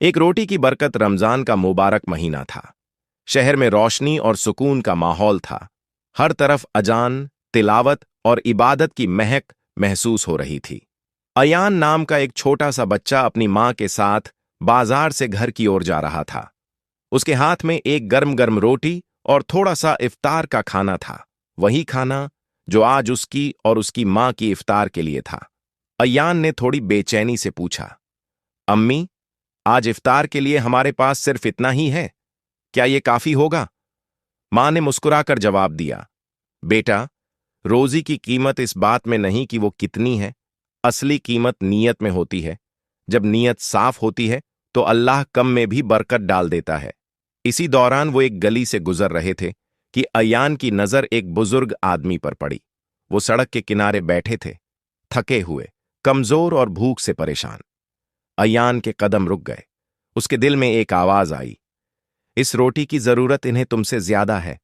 एक रोटी की बरकत रमजान का मुबारक महीना था। शहर में रोशनी और सुकून का माहौल था। हर तरफ अजान, तिलावत और इबादत की महक महसूस हो रही थी। अयान नाम का एक छोटा सा बच्चा अपनी मां के साथ बाजार से घर की ओर जा रहा था। उसके हाथ में एक गर्म गर्म रोटी और थोड़ा सा इफ्तार का खाना था, वही खाना जो आज उसकी और उसकी मां की इफ्तार के लिए था। अयान ने थोड़ी बेचैनी से पूछा, अम्मी, आज इफ्तार के लिए हमारे पास सिर्फ इतना ही है, क्या ये काफी होगा? मां ने मुस्कुराकर जवाब दिया, बेटा, रोजी की कीमत इस बात में नहीं कि वो कितनी है, असली कीमत नीयत में होती है। जब नीयत साफ होती है तो अल्लाह कम में भी बरकत डाल देता है। इसी दौरान वो एक गली से गुजर रहे थे कि अयान की नजर एक बुजुर्ग आदमी पर पड़ी। वो सड़क के किनारे बैठे थे, थके हुए, कमजोर और भूख से परेशान। अयान के कदम रुक गए। उसके दिल में एक आवाज आई, इस रोटी की जरूरत इन्हें तुमसे ज्यादा है।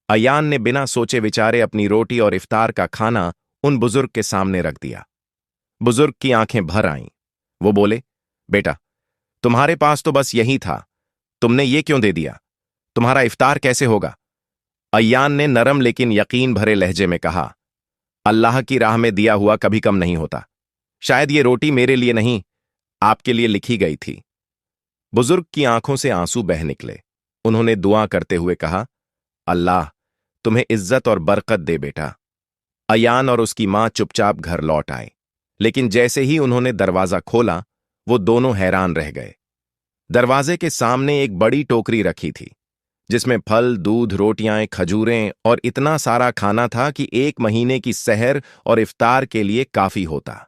अयान ने बिना सोचे विचारे अपनी रोटी और इफ्तार का खाना उन बुजुर्ग के सामने रख दिया। बुजुर्ग की आंखें भर आईं। वो बोले, बेटा, तुम्हारे पास तो बस यही था, तुमने ये क्यों दे दिया? तुम्हारा इफ्तार कैसे होगा? अयान ने नरम लेकिन यकीन भरे लहजे में कहा, अल्लाह की राह में दिया हुआ कभी कम नहीं होता। शायद ये रोटी मेरे लिए नहीं, आपके लिए लिखी गई थी। बुजुर्ग की आंखों से आंसू बह निकले। उन्होंने दुआ करते हुए कहा, अल्लाह तुम्हें इज्जत और बरकत दे बेटा। अयान और उसकी मां चुपचाप घर लौट आए, लेकिन जैसे ही उन्होंने दरवाजा खोला, वो दोनों हैरान रह गए। दरवाजे के सामने एक बड़ी टोकरी रखी थी, जिसमें फल, दूध, रोटियां, खजूरें और इतना सारा खाना था कि एक महीने की सहर और इफ्तार के लिए काफी होता।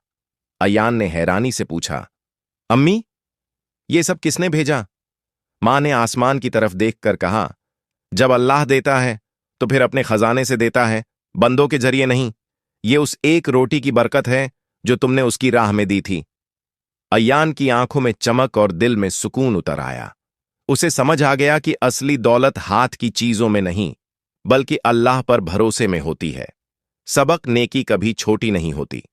अयान ने हैरानी से पूछा, अम्मी, ये सब किसने भेजा? मां ने आसमान की तरफ देखकर कहा, जब अल्लाह देता है तो फिर अपने खजाने से देता है, बंदों के जरिए नहीं। ये उस एक रोटी की बरकत है जो तुमने उसकी राह में दी थी। अयान की आंखों में चमक और दिल में सुकून उतर आया। उसे समझ आ गया कि असली दौलत हाथ की चीजों में नहीं, बल्कि अल्लाह पर भरोसे में होती है। सबक, नेकी कभी छोटी नहीं होती।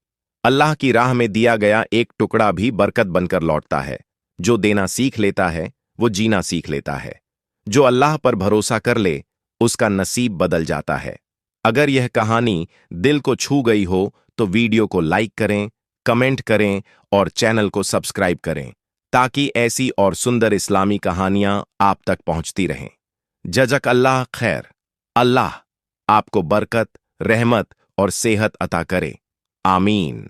अल्लाह की राह में दिया गया एक टुकड़ा भी बरकत बनकर लौटता है। जो देना सीख लेता है वो जीना सीख लेता है। जो अल्लाह पर भरोसा कर ले उसका नसीब बदल जाता है। अगर यह कहानी दिल को छू गई हो तो वीडियो को लाइक करें, कमेंट करें और चैनल को सब्सक्राइब करें, ताकि ऐसी और सुंदर इस्लामी कहानियां आप तक पहुंचती रहें। जज़क अल्लाह खैर। अल्लाह आपको बरकत, रहमत और सेहत अता करे। आमीन।